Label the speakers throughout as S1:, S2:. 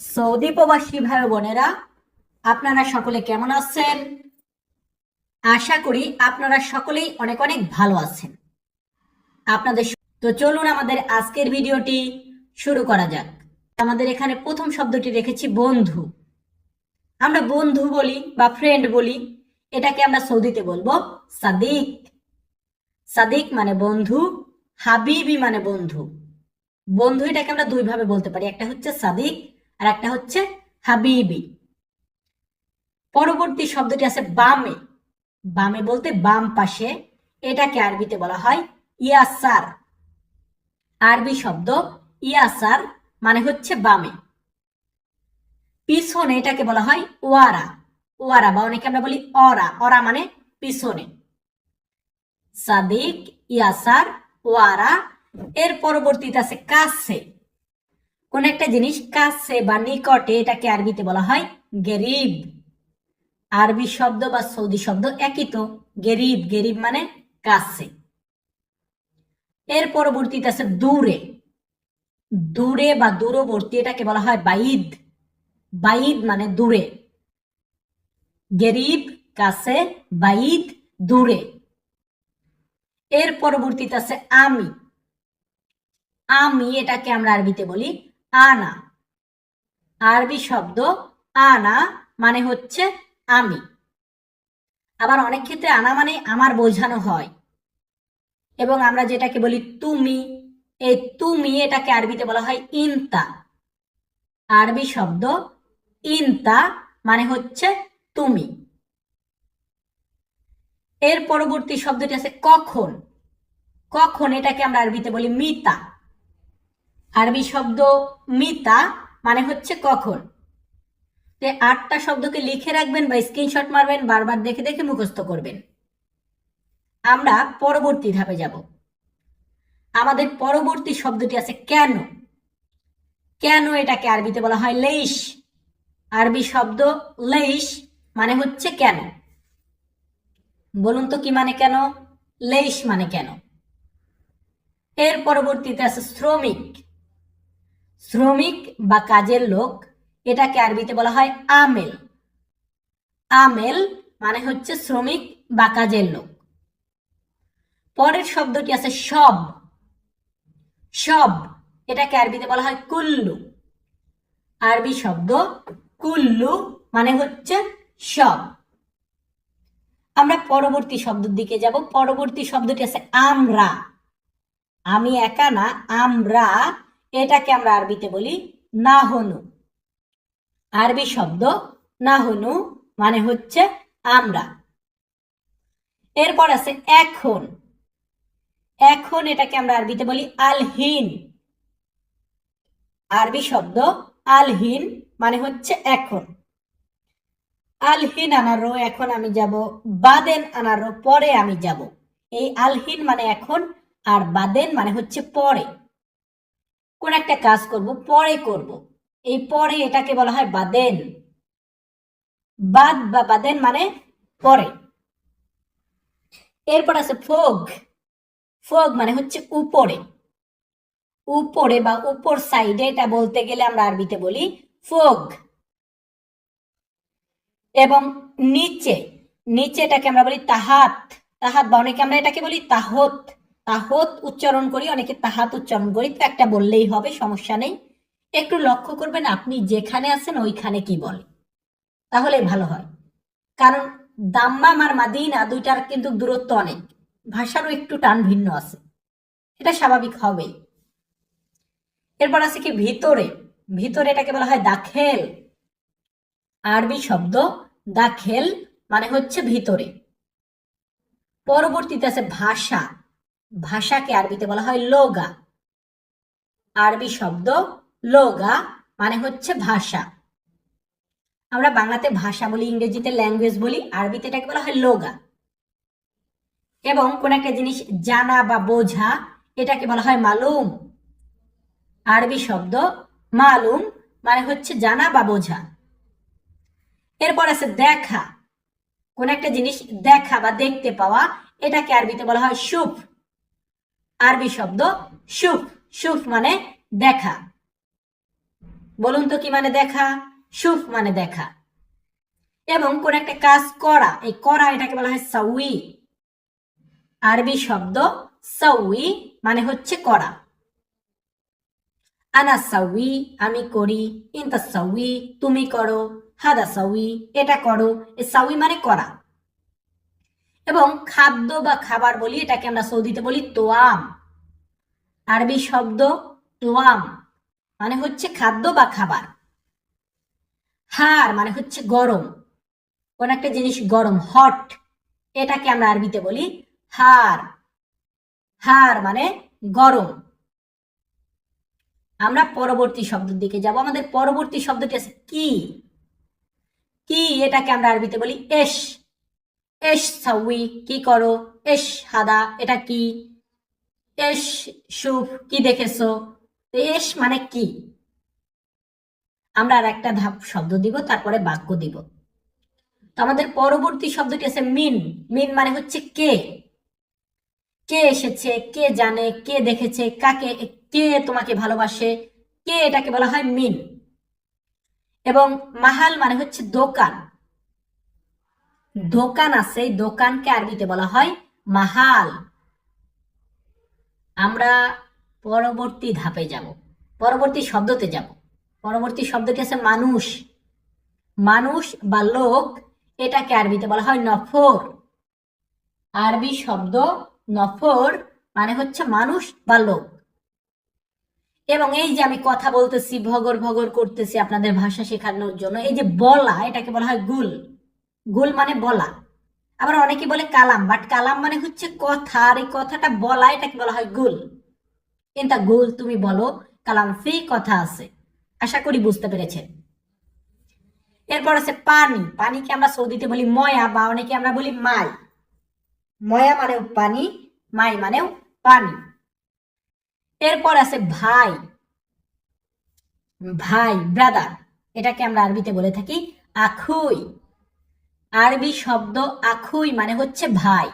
S1: Saudi প্রবাসী ভাই বোনেরা, আপনারা সকলে কেমন আছেন? আশা করি আপনারা সকলেই অনেক অনেক ভালো আছেন। আপনাদের তো চলুন আমাদের আজকের ভিডিওটি শুরু করা যাক। আমাদের এখানে প্রথম শব্দটি রেখেছি বন্ধু। আমরা বন্ধু বলি বা ফ্রেন্ড বলি, এটাকে আমরা সৌদিতে বলবো সাদিক। সাদিক মানে বন্ধু, হাবিবি মানে বন্ধু। বন্ধু এটাকে আমরা দুই ভাবে বলতে পারি, একটা হচ্ছে সাদিক আর একটা হচ্ছে হাবিবি। পরবর্তী শব্দটি আছে বামে। বামে বলতে বাম পাশে, এটাকে আরবিতে বলা হয় ইয়াসার। আরবি শব্দ ইয়াসার মানে হচ্ছে বামে। পিছনে এটাকে বলা হয় ওয়ারা। ওয়ারা বা অনেকে আমরা বলি অরা। অরা মানে পিছনে। সাদিক, ইয়াসার, ওয়ারা। এর পরবর্তীতে আছে কাছে। কোন একটা জিনিস কাছে বা নিকটে, এটাকে আরবিতে বলা হয় গেরিব। আরবি শব্দ বা সৌদি শব্দ একই তো, গেরিব। গেরিব মানে কাছে। এর পরবর্তীতে আছে দূরে। দূরে বা দূরবর্তী, এটাকে বলা হয় বাইদ। বাইদ মানে দূরে। গেরিব কাছে, বাইদ দূরে। এর পরবর্তীতে আছে আমি। আমি এটাকে আমরা আরবিতে বলি আনা। আরবি শব্দ আনা মানে হচ্ছে আমি। আবার অনেক ক্ষেত্রে আনা মানে আমার বোঝানো হয়। এবং আমরা যেটাকে বলি তুমি, এই তুমি এটাকে আরবিতে বলা হয় ইনতা। আরবি শব্দ ইনতা মানে হচ্ছে তুমি। এর পরবর্তী শব্দটি আছে কখন। কখন এটাকে আমরা আরবিতে বলি মিতা। আরবি শব্দ মিতা মানে হচ্ছে কখন। তো 8টা শব্দকে লিখে রাখবেন বা স্ক্রিনশট মারবেন, বারবার দেখে দেখে মুখস্থ করবেন। আমরা পরবর্তী ধাপে যাব। আমাদের পরবর্তী শব্দটি আছে কেন। কেন এটাকে আরবিতে বলা হয় লেইশ। আরবি শব্দ লেইশ মানে হচ্ছে কেন। বলুন তো কি মানে কেন? লেইশ মানে কেন। এর পরবর্তীতে আছে শ্রমিক। শ্রমিক বা কাজের লোক, এটাকে আরবিতে বলা হয় আমেল। আমেল মানে হচ্ছে শ্রমিক বা কাজের লোক। পরের শব্দটি আছে সব। সব এটাকে আরবিতে বলা হয় কুল্লু। আরবি শব্দ কুল্লু মানে হচ্ছে সব। আমরা পরবর্তী শব্দের দিকে যাব। পরবর্তী শব্দটি আছে আমরা। আমি একা না, আমরা এটাকে আমরা আরবিতে বলি নাহনু। আরবি শব্দ নাহনু মানে হচ্ছে আমরা। এরপর আছে এখন। এখন এটাকে আমরা আরবিতে বলি আলহিন। আরবি শব্দ আলহিন মানে হচ্ছে এখন। আলহিন আনারো, এখন আমি যাব। বাদেন আনারো, পরে আমি যাব। এই আলহিন মানে এখন, আর বাদেন মানে হচ্ছে পরে। কোন একটা কাজ করব, পরে করব, এই পরে এটাকে বলা হয় বাদেন। বাদ বা বাদেন মানে পরে। এরপর আছে ফোগ। ফোগ মানে হচ্ছে উপরে। উপরে বা উপর সাইডে, এটা বলতে গেলে আমরা আরবিতে বলি ফোগ। এবং নিচে, নিচে এটাকে আমরা বলি তাহাত। তাহাত বা অনেকে আমরা এটাকে বলি তাহত। তাহত উচ্চারণ করি, অনেকে তাহাত উচ্চারণ করি। তো একটা বললেই হবে, সমস্যা নেই। একটু লক্ষ্য করবেন আপনি যেখানে আছেন ওইখানে কি বলে, তাহলে ভালো হয়। কারণ দাম্মাম আর মাদিনা দুইটার কিন্তু দূরত্ব অনেক, ভাষারও একটু টান ভিন্ন আছে, এটা স্বাভাবিক হবে। এরপর আছে কি ভিতরে। ভিতরে এটাকে বলা হয় দাখেল। আরবি শব্দ দাখেল মানে হচ্ছে ভিতরে। পরবর্তীতে আছে ভাষা। ভাষাকে আরবিতে বলা হয় লোগা। আরবি শব্দ লোগা মানে হচ্ছে ভাষা। আমরা বাংলাতে ভাষা বলি, ইংরেজিতে ল্যাঙ্গুয়েজ বলি, আরবিতে এটাকে বলা হয় লোগা। এবং কোন একটা জিনিস জানা বা বোঝা, এটাকে বলা হয় মালুম। আরবি শব্দ মালুম মানে হচ্ছে জানা বা বোঝা। এরপর আছে দেখা। কোন একটা জিনিস দেখা বা দেখতে পাওয়া, এটাকে আরবিতে বলা হয় শুফ। আরবি শব্দ শুফ। শুফ মানে দেখা। বলুন তো কি মানে দেখা? শুফ মানে দেখা। এবং কোন একটা কাজ করা, এই করা এটাকে বলা হয় সাউই। আরবি শব্দ সাউই মানে হচ্ছে করা। আনা সাউই আমি করি, ইনতা সাউই তুমি করো, হাদা সাউই এটা করো। এই সাউই মানে করা। এবং খাদ্য বা খাবার বলি, এটাকে আমরা সৌদিতে বলি তোয়াম। আরবি শব্দ তোয়াম মানে হচ্ছে খাদ্য বা খাবার। হার মানে হচ্ছে গরম, কোন একটা জিনিস গরম, হট, এটাকে আমরা আরবিতে বলি হার। হার মানে গরম। আমরা পরবর্তী শব্দের দিকে যাব। আমাদের পরবর্তী শব্দটি আছে কি। কি এটাকে আমরা আরবিতে বলি এশ। এশ সাউই কি করো, এশ হাদা এটা কি, এশ শুফ কি দেখেছো। এশ মানে কি। আমরা আর একটা ধাপ শব্দ দিব, তারপরে বাক্য দিব। তো আমাদের পরবর্তী শব্দটি আছে মিন। মিন মানে হচ্ছে কে। কে এসেছে, কে জানে, কে দেখেছে, কাকে, কে তোমাকে ভালোবাসে, কে, এটাকে বলা হয় মিন। এবং মাহাল মানে হচ্ছে দোকান। দোকান আছে, দোকানকে আরবিতে বলা হয় মাহাল। আমরা পরবর্তী ধাপে যাব, পরবর্তী শব্দতে যাব। পরবর্তী শব্দটি আছে মানুষ। মানুষ বা লোক, এটাকে আরবিতে বলা হয় নফর। আরবি শব্দ নফর মানে হচ্ছে মানুষ বা লোক। এবং এই যে আমি কথা বলতেছি, ভগর ভগর করতেছি আপনাদের ভাষা শেখানোর জন্য, এই যে বলা, এটাকে বলা হয় গুল। গুল মানে বলা। আবার অনেকে বলে কালাম, বাট কালাম মানে হচ্ছে কথা, আর এই কথাটা বলা, এটাকে বলা হয় গুল। কিন্তু গুল তুমি বলো, কালাম ফি কথা আছে। আশা করি বুঝতে পেরেছেন। এরপর আছে পানি। পানিকে আমরা সৌদিতে বলি ময়া, বা অনেকে আমরা বলি মাই। ময়া মানেও পানি, মাই মানেও পানি। এরপর আছে ভাই। ভাই ব্রাদার, এটাকে আমরা আরবিতে বলে থাকি আখুই। আরবি শব্দ আখুই মানে হচ্ছে ভাই।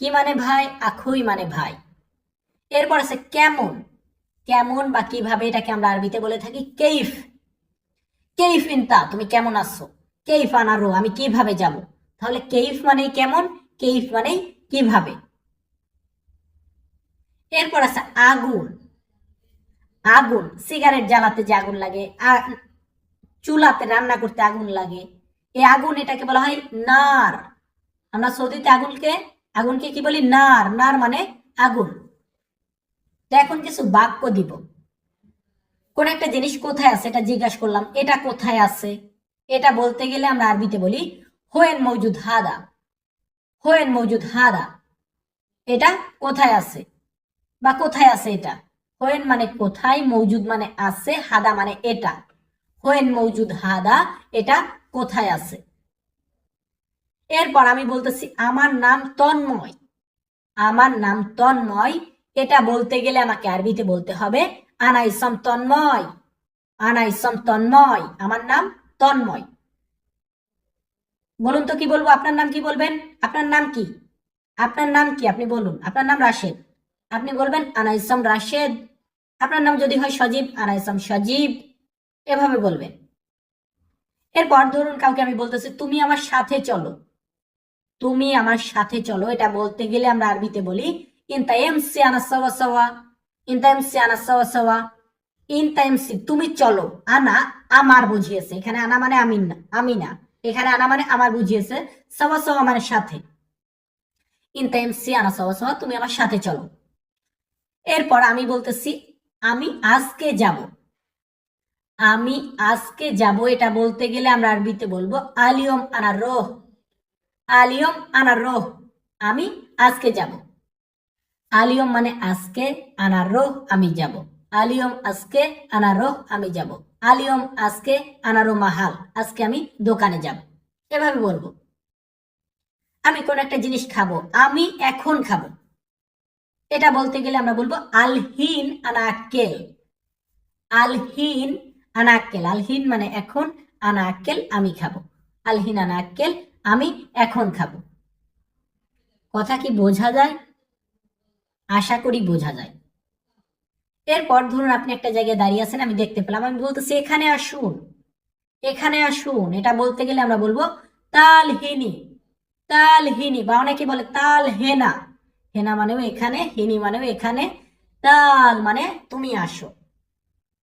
S1: কি মানে ভাই? আখুই মানে ভাই। এরপর আছে কেমন। কেমন বা কিভাবে, এটাকে আমরা আরবিতে বলে থাকি কেইফ। কেইফ ইনতা তুমি কেমন আছো, কেইফ আনারো আমি কিভাবে যাব। তাহলে কেইফ মানে কেমন, কেইফ মানে কিভাবে। এরপর আছে আগুন। আগুন সিগারেট জ্বালাতে যে আগুন লাগে, চুলাতে রান্না করতে আগুন লাগে, এই আগুন এটাকে বলা হয় নার। আমরা সৌদিতে আগুনকে আগুনকে কি বলি? নার। নার মানে আগুন। তো এখন কিছু বাক্য দিব। কোন একটা জিনিস কোথায় আছে এটা জিজ্ঞাসা করলাম, এটা কোথায় আছে, এটা বলতে গেলে আমরা আরবিতে বলি হোয়েন মৌজুদ হাদা। হোয়েন মৌজুদ হাদা, এটা কোথায় আছে বা কোথায় আছে এটা। হোয়েন মানে কোথায়, মৌজুদ মানে আছে, হাদা মানে এটা। হোয়েন মৌজুদ হাদা, এটা কোথায় আছে। এরপর আমি বলতেছি আমার নাম তন্ময়। আমার নাম তন্ময়, এটা বলতে গেলে আমাকে আরবিতে বলতে হবে আনা ইসম তন্ময়। আনা ইসম তন্ময়, আমার নাম তন্ময়। বলুন তো কি বলবো? আপনার নাম কি বলবেন? আপনার নাম কি? আপনার নাম কি আপনি বলুন। আপনার নাম রাশেদ, আপনি বলবেন আনা ইসম রাশেদ। আপনার নাম যদি হয় সজীব, আনা ইসম সজীব, এভাবে বলবেন। এরপর ধরুন কাউকে আমি বলতেছি তুমি আমার সাথে চলো। তুমি আমার সাথে চলো, এটা বলতে গেলে আমরা আরবিতে বলি ইনতা এমসি আনা সাওয়া সাওয়া। ইনতা এমসি আনা সাওয়া সাওয়া। ইনতা এমসি তুমি চলো, আনা আমার বুঝিয়েছে, এখানে আনা মানে আমি না, আমি না, এখানে আনা মানে আমার বুঝিয়েছে, সাওয়া সাওয়া মানে সাথে। ইনতা এমসি আনা সাওয়া সাওয়া, তুমি আমার সাথে চলো। এরপর আমি বলতেছি আমি আজকে যাব। আমি আজকে যাব, এটা বলতে গেলে আমরা আরবিতে বলবো আলিয়ম আনা রোহ। আলিয়ম আনা রোহ, আমি আজকে যাব। আলিয়ম মানে আজকে, আনা রোহ আমি যাব। আলিয়ম আজকে, আনা রোহ আমি যাব। আলিয়ম আজকে, আনারো মাহাল আজকে আমি দোকানে যাব। এভাবে বলবো। আমি কোন একটা জিনিস খাবো, আমি এখন খাবো, এটা বলতে গেলে আমরা বলবো আলহিন আনা আক্কেল। আলহিন আনা আক্কেল, আলহিন মানে এখন, আনা আক্কেল আমি খাবো। আলহিন আনা আক্কেল, আমি এখন খাবো। কথা কি বোঝা যায়? আশা করি বোঝা যায়। এরপর ধরুন আপনি একটা জায়গায় দাঁড়িয়ে আছেন, আমি দেখতে পেলাম, আমি বলতেছি এখানে আসুন, এখানে আসুন। এটা বলতে গেলে আমরা বলবো তালহিনি, তালহিনি, বা অনেকে বলে তাল হেনা। হেনা মানেও এখানে, হিনি মানেও এখানে, তাল মানে তুমি আসো।